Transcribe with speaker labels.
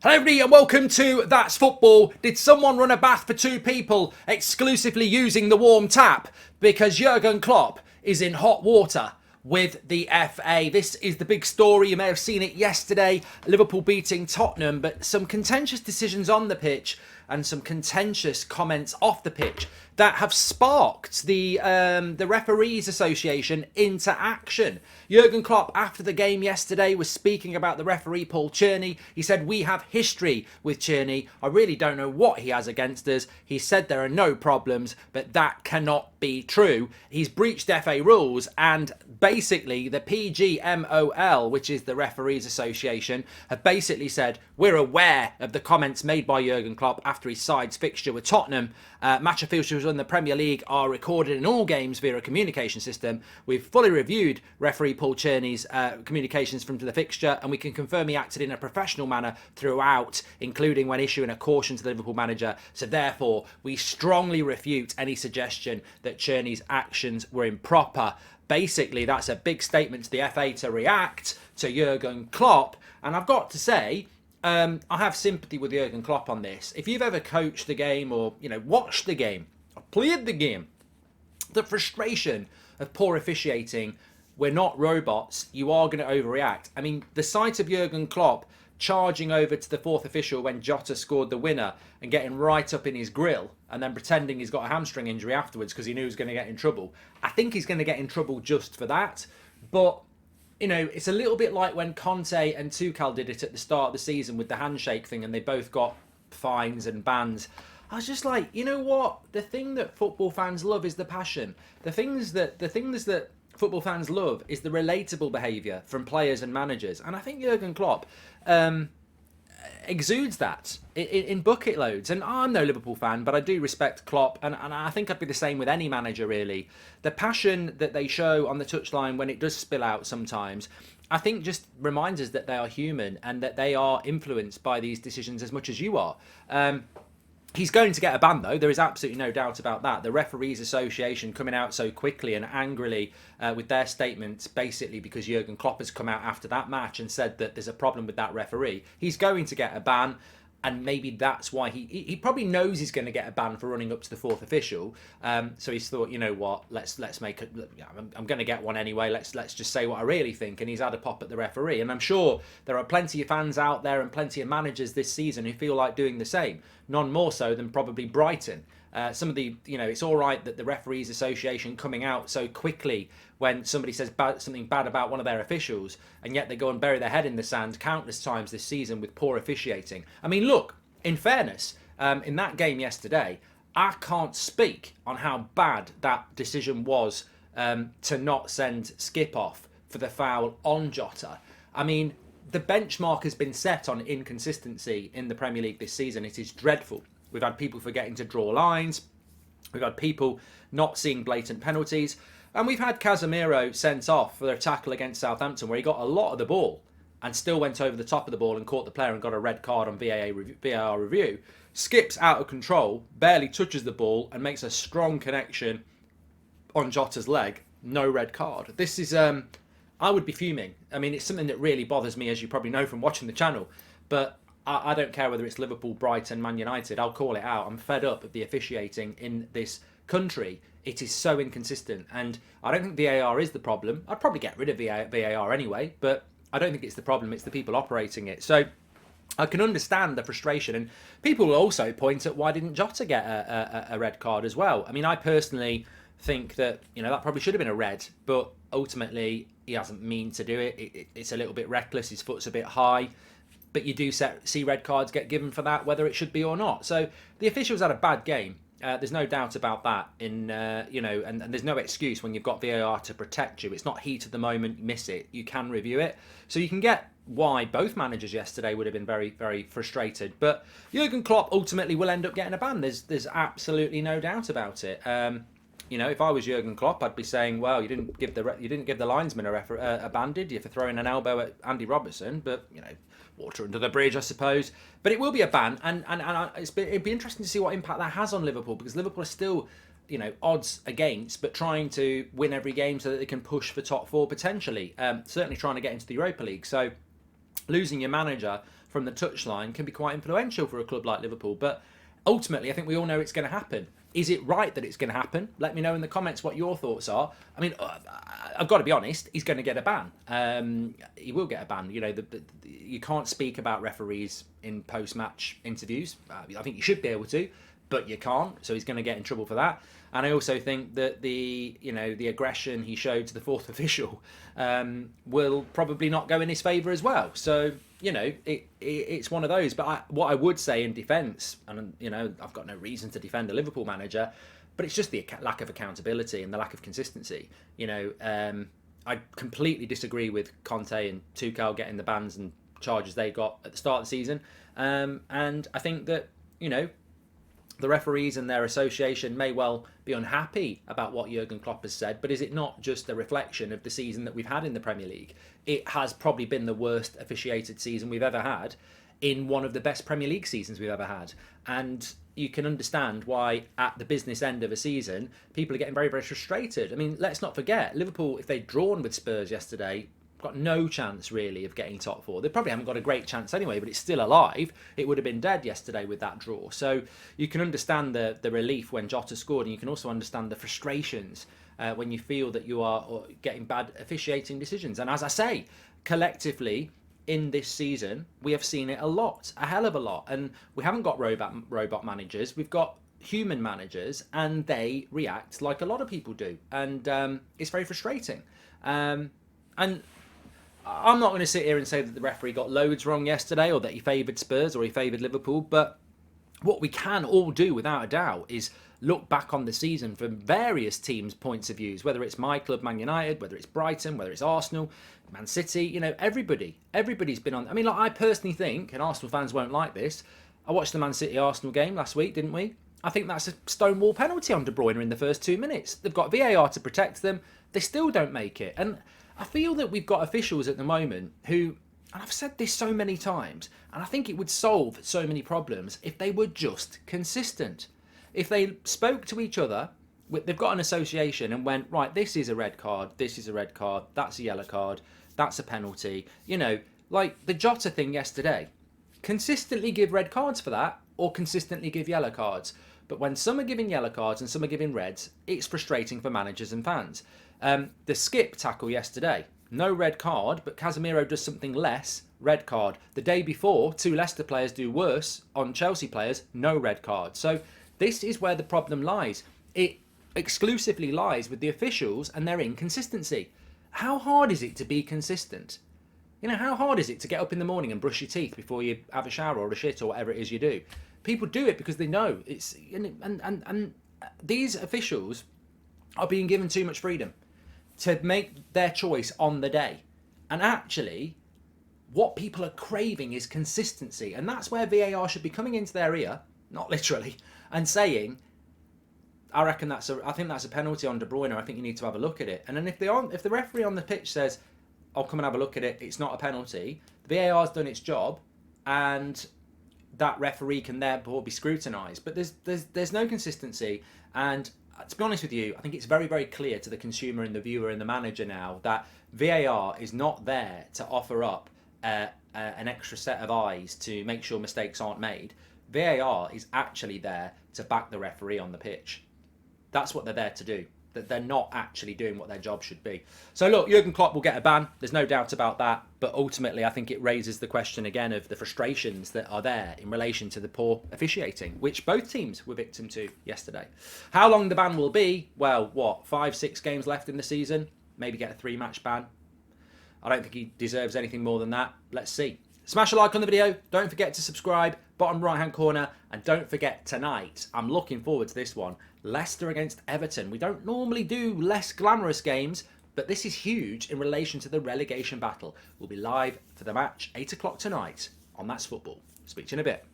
Speaker 1: Hello everybody and welcome to That's Football. Did someone run a bath for two people exclusively using the warm tap? Because Jurgen Klopp is in hot water with the FA. This is the big story. You may have seen it yesterday. Liverpool beating Tottenham, but some contentious decisions on the pitch and some contentious comments off the pitch that have sparked the Referees Association into action. Jurgen Klopp, after the game yesterday, was speaking about the referee Paul Tierney. He said, "We have history with Tierney. I really don't know what he has against us." He said there are no problems, but that cannot be true. He's breached FA rules, and basically the PGMOL, which is the Referees Association, have basically said, "We're aware of the comments made by Jurgen Klopp after his side's fixture with Tottenham. Match officials in the Premier League are recorded in all games via a communication system. We've fully reviewed referee Paul Tierney's communications from the fixture, and we can confirm he acted in a professional manner throughout, including when issuing a caution to the Liverpool manager. So therefore, we strongly refute any suggestion that Tierney's actions were improper." Basically, that's a big statement to the FA to react to Jurgen Klopp. And I've got to say, I have sympathy with Jurgen Klopp on this. If you've ever coached the game or, watched the game or played the game, the frustration of poor officiating, we're not robots, you are going to overreact. I mean, the sight of Jurgen Klopp charging over to the fourth official when Jota scored the winner and getting right up in his grill and then pretending he's got a hamstring injury afterwards because he knew he was going to get in trouble. I think he's going to get in trouble just for that. But, it's a little bit like when Conte and Tuchel did it at the start of the season with the handshake thing, and they both got fines and bans. I was just like, you know what? The thing that football fans love is the passion. The things that football fans love is the relatable behaviour from players and managers. And I think Jurgen Klopp exudes that in bucket loads. And I'm no Liverpool fan, but I do respect Klopp, and I think I'd be the same with any manager, really. The passion that they show on the touchline when it does spill out sometimes, I think just reminds us that they are human and that they are influenced by these decisions as much as you are. He's going to get a ban, though. There is absolutely no doubt about that. The Referees Association coming out so quickly and angrily with their statements, basically because Jurgen Klopp has come out after that match and said that there's a problem with that referee. He's going to get a ban, and maybe that's why he probably knows he's going to get a ban for running up to the fourth official. So he's thought, you know what, let's make it. I'm going to get one anyway. Let's just say what I really think. And he's had a pop at the referee. And I'm sure there are plenty of fans out there and plenty of managers this season who feel like doing the same. None more so than probably Brighton. Some of the, it's all right that the Referees Association coming out so quickly when somebody says something bad about one of their officials, and yet they go and bury their head in the sand countless times this season with poor officiating. I mean, look, in fairness, in that game yesterday, I can't speak on how bad that decision was to not send Skip off for the foul on Jota. I mean, the benchmark has been set on inconsistency in the Premier League this season. It is dreadful. We've had people forgetting to draw lines. We've had people not seeing blatant penalties. And we've had Casemiro sent off for a tackle against Southampton where he got a lot of the ball and still went over the top of the ball and caught the player and got a red card on VAR review. Skips out of control, barely touches the ball and makes a strong connection on Jota's leg. No red card. This is, I would be fuming. I mean, it's something that really bothers me, as you probably know from watching the channel. But I don't care whether it's Liverpool, Brighton, Man United. I'll call it out. I'm fed up of the officiating in this country. It is so inconsistent. And I don't think VAR is the problem. I'd probably get rid of VAR anyway. But I don't think it's the problem. It's the people operating it. So I can understand the frustration. And people will also point at why didn't Jota get a red card as well. I mean, I personally think that, that probably should have been a red. But ultimately, he hasn't mean to do it. It's a little bit reckless. His foot's a bit high. But you do see red cards get given for that, whether it should be or not. So the officials had a bad game. There's no doubt about that. And there's no excuse when you've got VAR to protect you. It's not heat of the moment, you miss it. You can review it. So you can get why both managers yesterday would have been very, very frustrated. But Jurgen Klopp ultimately will end up getting a ban. There's absolutely no doubt about it. If I was Jurgen Klopp, I'd be saying, well, you didn't give the linesman a ban, did you, for throwing an elbow at Andy Robertson? But water under the bridge, I suppose. But it will be a ban, and it'd be interesting to see what impact that has on Liverpool, because Liverpool are still, odds against, but trying to win every game so that they can push for top four potentially. Certainly trying to get into the Europa League. So losing your manager from the touchline can be quite influential for a club like Liverpool. But ultimately, I think we all know it's going to happen. Is it right that it's going to happen? Let me know in the comments what your thoughts are. I mean, I've got to be honest, he's going to get a ban. He will get a ban. You know, you can't speak about referees in post-match interviews. I think you should be able to, but you can't. So he's going to get in trouble for that. And I also think that the aggression he showed to the fourth official will probably not go in his favour as well. So, you know, it's one of those. But what I would say in defence, and, you know, I've got no reason to defend a Liverpool manager, but it's just the lack of accountability and the lack of consistency. You know, I completely disagree with Conte and Tuchel getting the bans and charges they got at the start of the season. And I think that, you know, the referees and their association may well be unhappy about what Jurgen Klopp has said, but is it not just a reflection of the season that we've had in the Premier League? It has probably been the worst officiated season we've ever had in one of the best Premier League seasons we've ever had. And you can understand why at the business end of a season, people are getting very, very frustrated. I mean, let's not forget, Liverpool, if they'd drawn with Spurs yesterday, got no chance really of getting top four. They probably haven't got a great chance anyway, but it's still alive. It would have been dead yesterday with that draw. So you can understand the relief when Jota scored, and you can also understand the frustrations when you feel that you are getting bad officiating decisions. And as I say, collectively in this season, we have seen it a lot, a hell of a lot. And we haven't got robot managers. We've got human managers, and they react like a lot of people do. And it's very frustrating. And I'm not going to sit here and say that the referee got loads wrong yesterday, or that he favoured Spurs or he favoured Liverpool, but what we can all do without a doubt is look back on the season from various teams' points of views, whether it's my club, Man United, whether it's Brighton, whether it's Arsenal, Man City, you know, everybody's been on. I mean, like, I personally think, and Arsenal fans won't like this, I watched the Man City Arsenal game last week, didn't we? I think that's a stonewall penalty on De Bruyne in the first 2 minutes. They've got VAR to protect them. They still don't make it. And I feel that we've got officials at the moment who, and I've said this so many times, and I think it would solve so many problems if they were just consistent. If they spoke to each other, they've got an association and went, right, this is a red card, this is a red card, that's a yellow card, that's a penalty. You know, like the Jota thing yesterday. Consistently give red cards for that, or consistently give yellow cards. But when some are giving yellow cards and some are giving reds, it's frustrating for managers and fans. The skip tackle yesterday, no red card, but Casemiro does something less, red card. The day before, 2 Leicester players do worse on Chelsea players, no red card. So this is where the problem lies. It exclusively lies with the officials and their inconsistency. How hard is it to be consistent? You know, how hard is it to get up in the morning and brush your teeth before you have a shower or a shit or whatever it is you do? People do it because they know it's, and these officials are being given too much freedom to make their choice on the day. And actually, what people are craving is consistency. And that's where VAR should be coming into their ear, not literally, and saying, I think that's a penalty on De Bruyne, I think you need to have a look at it. And then if the referee on the pitch says, I'll come and have a look at it, it's not a penalty, the VAR's done its job, and that referee can therefore be scrutinised. But there's no consistency. And to be honest with you, I think it's very, very clear to the consumer and the viewer and the manager now that VAR is not there to offer up an extra set of eyes to make sure mistakes aren't made. VAR is actually there to back the referee on the pitch. That's what they're there to do. That they're not actually doing what their job should be. So look, Jurgen Klopp will get a ban. There's no doubt about that. But ultimately, I think it raises the question again of the frustrations that are there in relation to the poor officiating, which both teams were victim to yesterday. How long the ban will be? Well, 5-6 games left in the season? Maybe get a 3-match ban. I don't think he deserves anything more than that. Let's see. Smash a like on the video. Don't forget to subscribe. Bottom right hand corner. And don't forget tonight, I'm looking forward to this one. Leicester against Everton. We don't normally do less glamorous games, but this is huge in relation to the relegation battle. We'll be live for the match 8 o'clock tonight on That's Football. Speak to you in a bit.